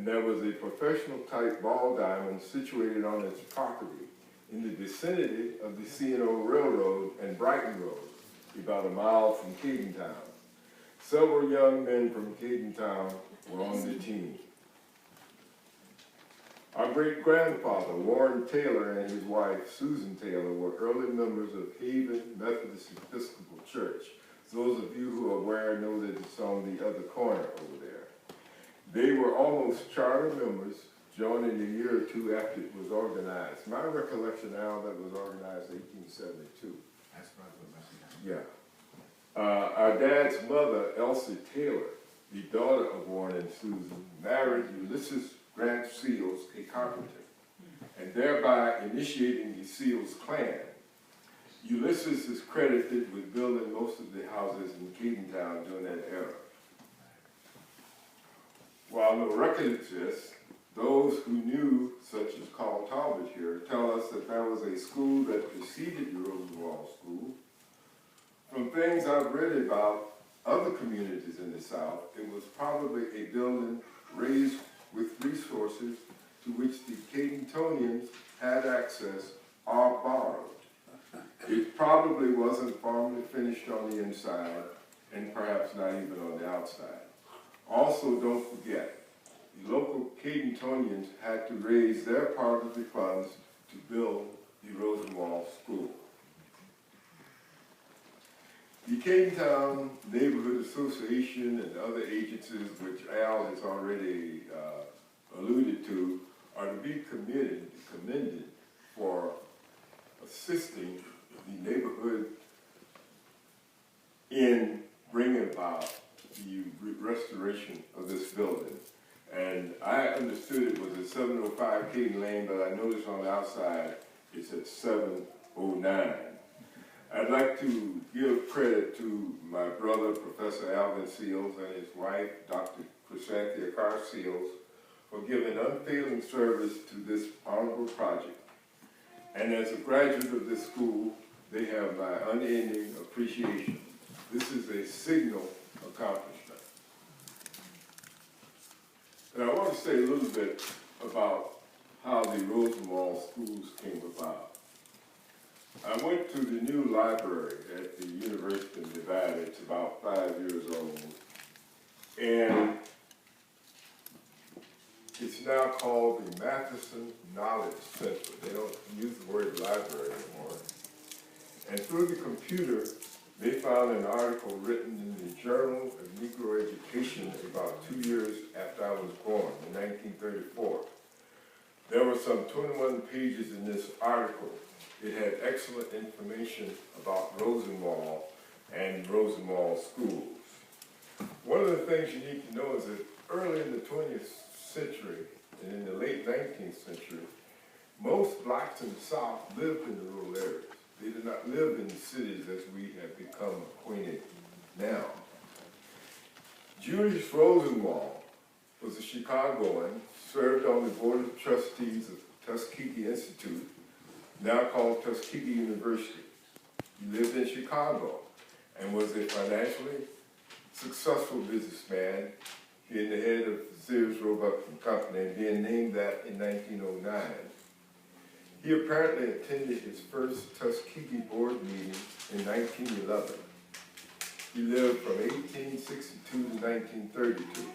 and there was a professional-type ball diamond situated on its property in the vicinity of the C&O Railroad and Brighton Road, about a mile from Cadentown. Several young men from Cadentown were on the team. Our great-grandfather, Warren Taylor, and his wife, Susan Taylor, were early members of Haven Methodist Episcopal Church. Those of you who are aware know that it's on the other corner over there. They were almost charter members, joining a year or two after it was organized. My recollection now, that was organized in 1872. That's right. Yeah. Our dad's mother, Elsie Taylor, the daughter of Warren and Susan, married Ulysses Grant Seals, a carpenter, and thereby initiating the Seals clan. Ulysses is credited with building most of the houses in Cadentown during that era. While no record exists, those who knew, such as Carl Talbot here, tell us that there was a school that preceded the Rosenwald School. From things I've read about other communities in the South, it was probably a building raised with resources to which the Cadentonians had access or borrowed. It probably wasn't formally finished on the inside, and perhaps not even on the outside. Also, don't forget, the local Cadentonians had to raise their part of the funds to build the Rosenwald School. The Cadentown Neighborhood Association and other agencies, which Al has already alluded to, are to be commended for assisting the neighborhood in bringing about the restoration of this building. And I understood it was at 705 Caden Lane, but I noticed on the outside it's at 709. I'd like to give credit to my brother, Professor Alvin Seals, and his wife, Dr. Chrysanthia Carr Seals, for giving unfailing service to this honorable project. And as a graduate of this school, they have my unending appreciation. This is a signal accomplishment. And I want to say a little bit about how the Rosenwald schools came about. I went to the new library at the University of Nevada. It's about 5 years old. And it's now called the Matheson Knowledge Center. They don't use the word library anymore. And through the computer, they found an article written in the Journal of Negro Education about 2 years after I was born, in 1934. There were some 21 pages in this article. It had excellent information about Rosenwald and Rosenwald schools. One of the things you need to know is that early in the 20th century and in the late 19th century, most blacks in the South lived in the rural areas. They did not live in the cities as we have become acquainted now. Julius Rosenwald was a Chicagoan, served on the Board of Trustees of Tuskegee Institute, now called Tuskegee University. He lived in Chicago and was a financially successful businessman, being the head of Sears Roebuck and Company and being named that in 1909. He apparently attended his first Tuskegee board meeting in 1911. He lived from 1862 to 1932.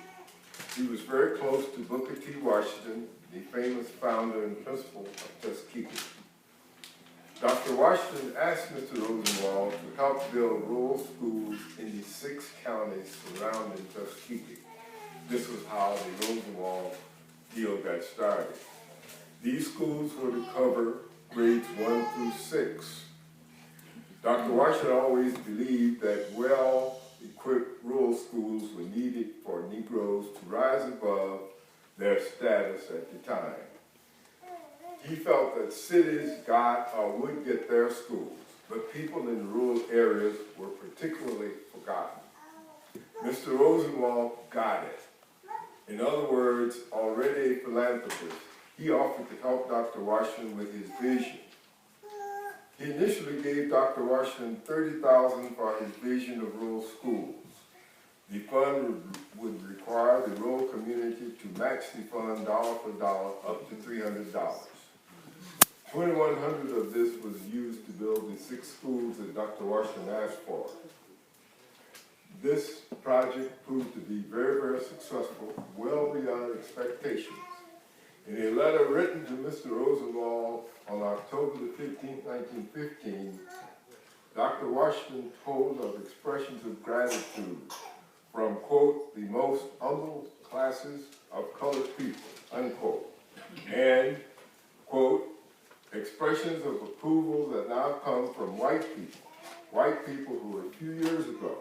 He was very close to Booker T. Washington, the famous founder and principal of Tuskegee. Dr. Washington asked Mr. Rosenwald to help build rural schools in the 6 counties surrounding Tuskegee. This was how the Rosenwald deal got started. These schools were to cover grades 1 through 6. Dr. Washington always believed that well-equipped rural schools were needed for Negroes to rise above their status at the time. He felt that cities got or would get their schools, but people in rural areas were particularly forgotten. Mr. Rosenwald got it. In other words, already a philanthropist, he offered to help Dr. Washington with his vision. He initially gave Dr. Washington $30,000 for his vision of rural schools. The fund would require the rural community to match the fund dollar for dollar up to $300. $2,100 of this was used to build the 6 schools that Dr. Washington asked for. This project proved to be very, very successful, well beyond expectations. In a letter written to Mr. Rosenwald on October the 15th, 1915, Dr. Washington told of expressions of gratitude from, quote, the most humble classes of colored people, unquote, and, quote, expressions of approval that now come from white people who a few years ago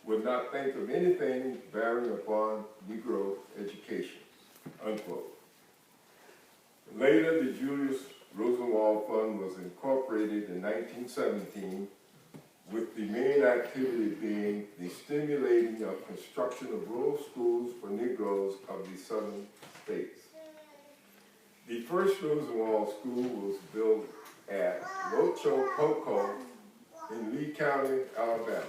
would not think of anything bearing upon Negro education, unquote. Later, the Julius Rosenwald Fund was incorporated in 1917, with the main activity being the stimulating of construction of rural schools for Negroes of the southern states. The first Rosenwald school was built at Rocho Poco in Lee County, Alabama.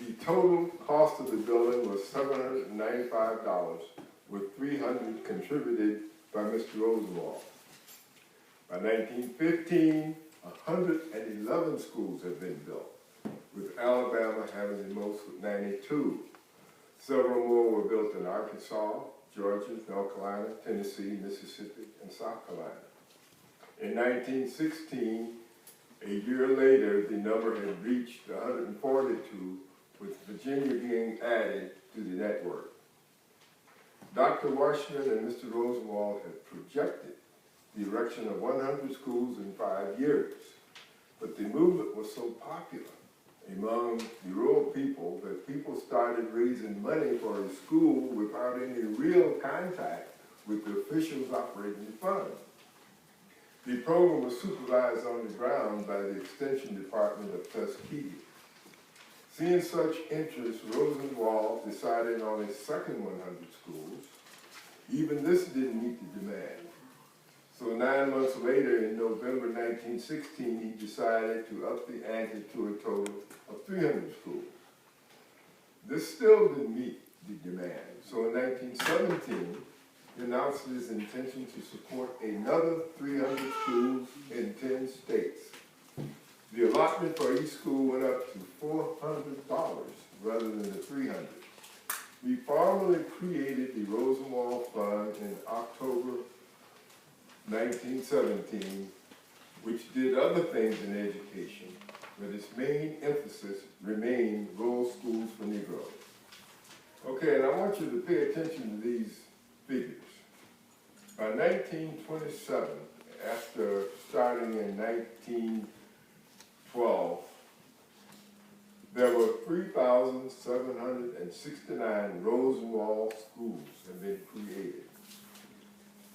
The total cost of the building was $795, with $300 contributed by Mr. Rosenwald. By 1915, 111 schools had been built, with Alabama having the most with 92. Several more were built in Arkansas, Georgia, North Carolina, Tennessee, Mississippi, and South Carolina. In 1916, a year later, the number had reached 142, with Virginia being added to the network. Dr. Washington and Mr. Rosenwald had projected the erection of 100 schools in 5 years, but the movement was so popular among the rural people that people started raising money for a school without any real contact with the officials operating the fund. The program was supervised on the ground by the Extension Department of Tuskegee. Seeing such interest, Rosenwald decided on a second 100 schools. Even this didn't meet the demand. So 9 months later, in November 1916, he decided to up the ante to a total of 300 schools. This still didn't meet the demand. So in 1917, he announced his intention to support another 300 schools in 10 states. The allotment for each school went up to $400 rather than the $300. We formally created the Rosenwald Fund in October 1917, which did other things in education, but its main emphasis remained rural schools for Negroes. Okay, and I want you to pay attention to these figures. By 1927, after starting in 1912, there were 3,769 Rosenwald schools had been created.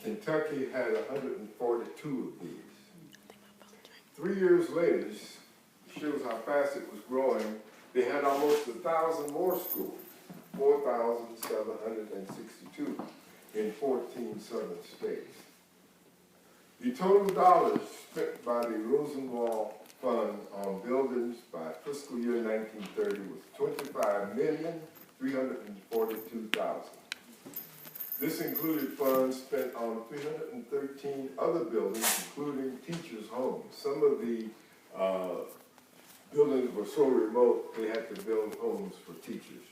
Kentucky had 142 of these. 3 years later, this shows how fast it was growing, they had almost 1,000 more schools, 4,762 in 14 southern states. The total dollars spent by the Rosenwald Fund on buildings by fiscal year 1930 was $25,342,000. This included funds spent on 313 other buildings, including teachers' homes. Some of the buildings were so remote, they had to build homes for teachers.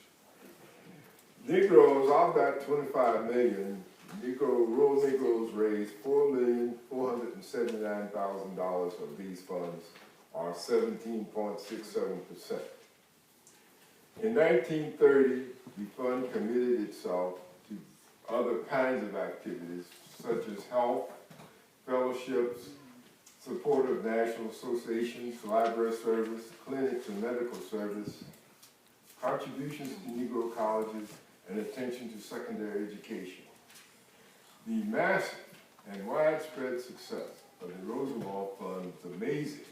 Negroes, of that 25 million, rural Negroes raised $4,479,000 of these funds, or 17.67%. In 1930, the fund committed itself to other kinds of activities, such as health, fellowships, support of national associations, library service, clinics and medical service, contributions to Negro colleges, and attention to secondary education. The massive and widespread success of the Rosenwald Fund was amazing.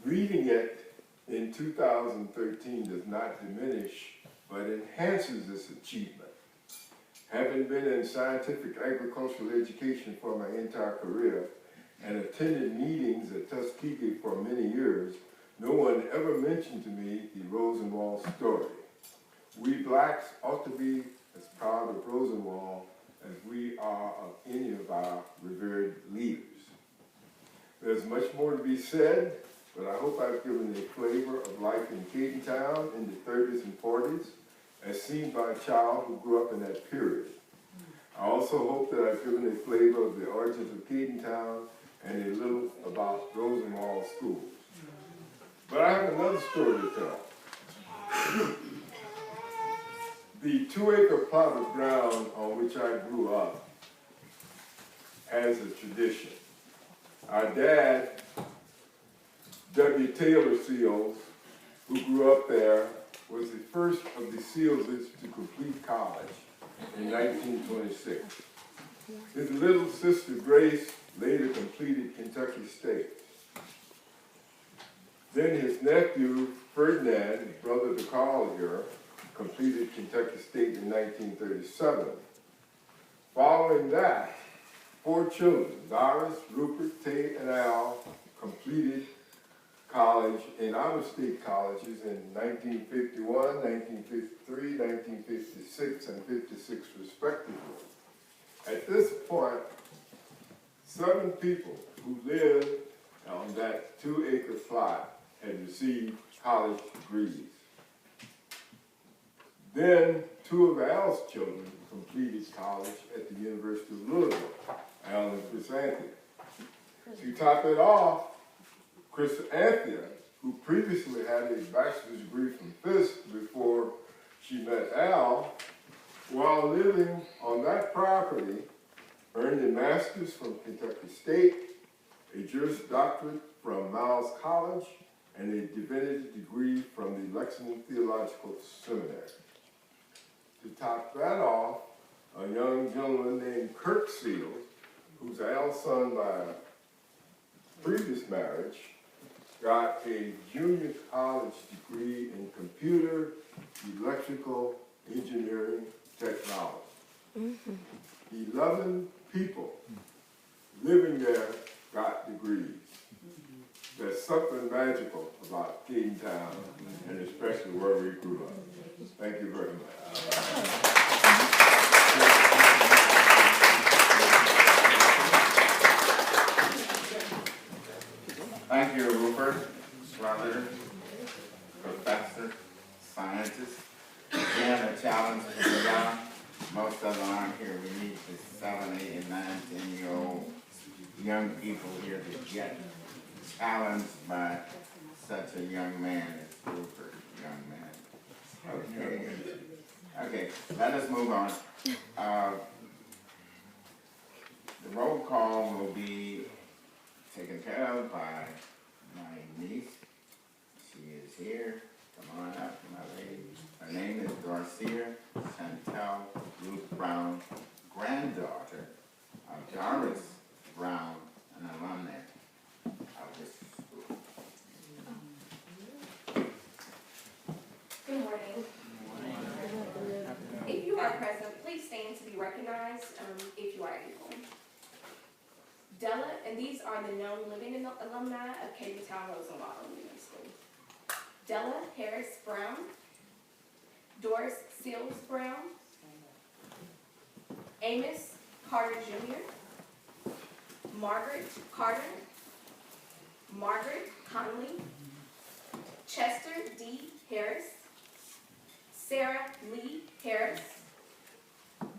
Reading it in 2013 does not diminish, but enhances this achievement. Having been in scientific agricultural education for my entire career and attended meetings at Tuskegee for many years, no one ever mentioned to me the Rosenwald story. We blacks ought to be as proud of Rosenwald as we are of any of our revered leaders. There's much more to be said, but I hope I've given a flavor of life in Cadentown in the 30s and 40s, as seen by a child who grew up in that period. I also hope that I've given a flavor of the origins of Cadentown and a little about Rosenwald schools. But I have another story to tell. The 2-acre plot of ground on which I grew up has a tradition. Our dad, W. Taylor Seals, who grew up there, was the first of the Sealses to complete college in 1926. His little sister Grace later completed Kentucky State. Then his nephew Ferdinand, brother to Carl here, completed Kentucky State in 1937. Following that, 4 children, Doris, Rupert, Tay, and Al, completed college in out-of-state colleges in 1951, 1953, 1956, and 56 respectively. At this point, 7 people who lived on that 2-acre plot had received college degrees. Then 2 of Al's children completed college at the University of Louisville, Al and Chris Anthea. To top it off, Chris Anthea, who previously had a bachelor's degree from Fisk before she met Al, while living on that property, earned a master's from Kentucky State, a Juris Doctorate from Miles College, and a divinity degree from the Lexington Theological Seminary. To top that off, a young gentleman named Kirk Seals, who's Al's son by a previous marriage, got a junior college degree in computer, electrical, engineering, technology. 11 people living there got degrees. There's something magical about Cadentown, and especially where we grew up. Thank you very much. Thank you, Rupert, brother, professor, scientist. Again, a challenge for the young. Most of them aren't here. We need the 7, 8, and 9, 10-year-old young people here to get challenged by such a young man as Rupert, young man. Okay, let us move on. The roll call will be taken care of by my niece. She is here. Come on up, my lady. Her name is Dorcea Brown, granddaughter of Doris Brown, an alumna of this school. Good morning. If you are present, please stand to be recognized if you are able. Della, and these are the known living alumni of Cadentown Rosenwald Elementary School. Della Harris Brown, Doris Seals Brown, Amos Carter Jr., Margaret Carter, Margaret Conley, Chester D. Harris, Sarah Lee Harris,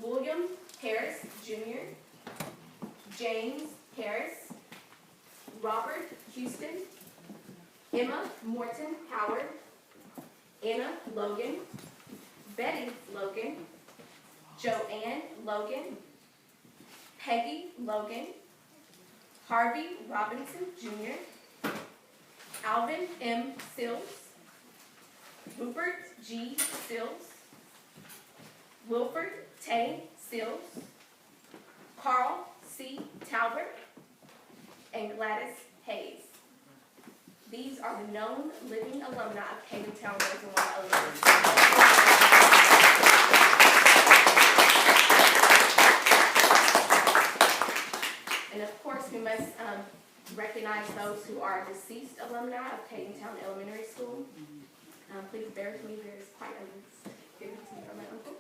William Harris Jr., James Harris, Robert Houston, Emma Morton Howard, Anna Logan, Betty Logan, Joanne Logan, Peggy Logan, Harvey Robinson Jr., Alvin M. Sills, Rupert G. Sills, Wilford Tay Sills, Carl C. Talbert, and Gladys Hayes. These are the known living alumni of Cadentown Rosenwald Elementary School. And of course, we must recognize those who are deceased alumni of Cadentown Elementary School. Please bear with me, there is quite a list. Give it to me from my uncle.